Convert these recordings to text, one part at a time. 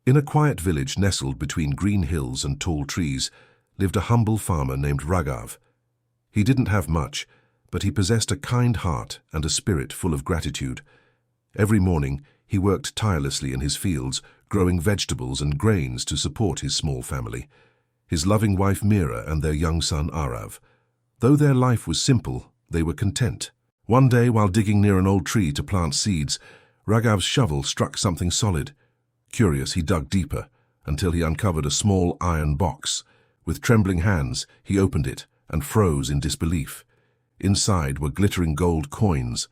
In a quiet village nestled between green hills and tall trees lived a humble farmer named Raghav. He didn't have much, but he possessed a kind heart and a spirit full of gratitude. Every morning he worked tirelessly in his fields, growing vegetables and grains to support his small family, his loving wife Mira and their young son Arav. Though their life was simple, they were content. One day, while digging near an old tree to plant seeds, Raghav's shovel struck something solid. Curious, he dug deeper until he uncovered a small iron box. With trembling hands, he opened it and froze in disbelief. Inside were glittering gold coins.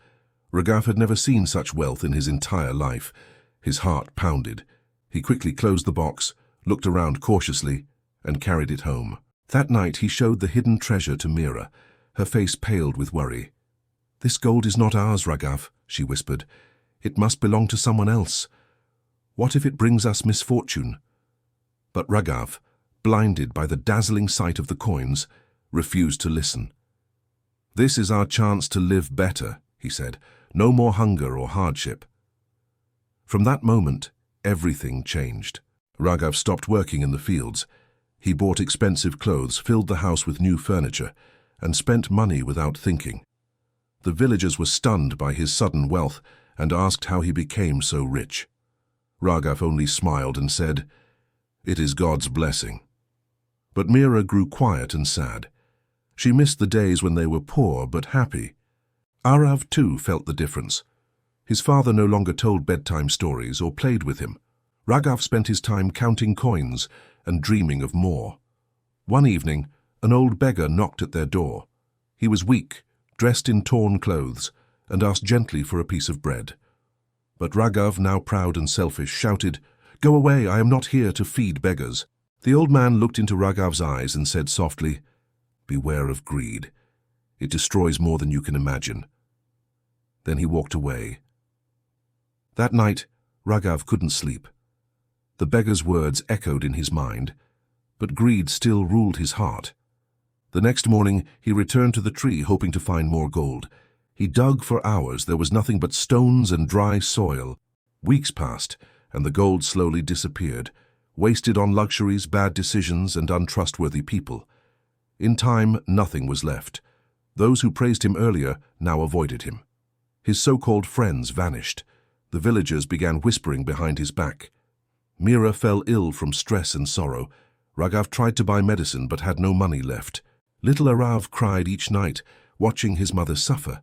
Raghav had never seen such wealth in his entire life. His heart pounded. He quickly closed the box, looked around cautiously, and carried it home. That night he showed the hidden treasure to Mira. Her face paled with worry. "This gold is not ours, Raghav," she whispered. "It must belong to someone else. What if it brings us misfortune?" But Raghav, blinded by the dazzling sight of the coins, refused to listen. "This is our chance to live better," he said. "No more hunger or hardship." From that moment, everything changed. Raghav stopped working in the fields. He bought expensive clothes, filled the house with new furniture, and spent money without thinking. The villagers were stunned by his sudden wealth and asked how he became so rich. Raghav only smiled and said, "It is God's blessing." But Mira grew quiet and sad. She missed the days when they were poor but happy. Arav, too, felt the difference. His father no longer told bedtime stories or played with him. Raghav spent his time counting coins and dreaming of more. One evening, an old beggar knocked at their door. He was weak, dressed in torn clothes, and asked gently for a piece of bread. But Raghav, now proud and selfish, shouted, "Go away, I am not here to feed beggars." The old man looked into Raghav's eyes and said softly, "Beware of greed. It destroys more than you can imagine." Then he walked away. That night, Raghav couldn't sleep. The beggar's words echoed in his mind, but greed still ruled his heart. The next morning, he returned to the tree hoping to find more gold. He dug for hours. There was nothing but stones and dry soil. Weeks passed, and the gold slowly disappeared, wasted on luxuries, bad decisions, and untrustworthy people. In time, nothing was left. Those who praised him earlier now avoided him. His so-called friends vanished. The villagers began whispering behind his back. Mira fell ill from stress and sorrow. Raghav tried to buy medicine but had no money left. Little Arav cried each night, watching his mother suffer.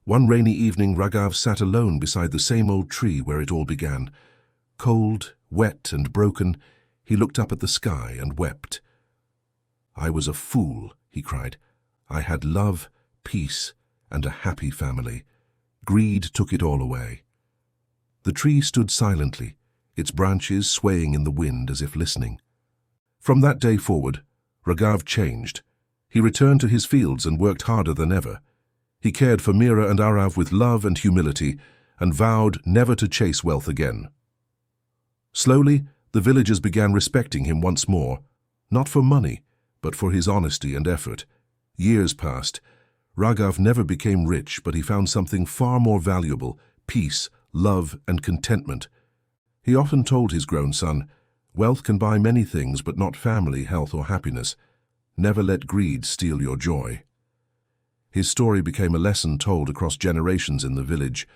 One rainy evening, Raghav sat alone beside the same old tree where it all began. Cold, wet, and broken, he looked up at the sky and wept. "I was a fool," he cried. "I had love, peace, and a happy family. Greed took it all away." The tree stood silently, its branches swaying in the wind as if listening. From that day forward, Raghav changed. He returned to his fields and worked harder than ever. He cared for Mira and Arav with love and humility and vowed never to chase wealth again. Slowly, the villagers began respecting him once more, not for money, but for his honesty and effort. Years passed. Raghav never became rich, but he found something far more valuable: peace, love, and contentment. He often told his grown son, "Wealth can buy many things, but not family, health, or happiness. Never let greed steal your joy." His story became a lesson told across generations in the village,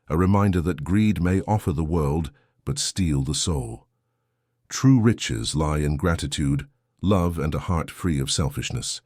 a reminder that greed may offer the world, but steal the soul. True riches lie in gratitude, love, and a heart free of selfishness.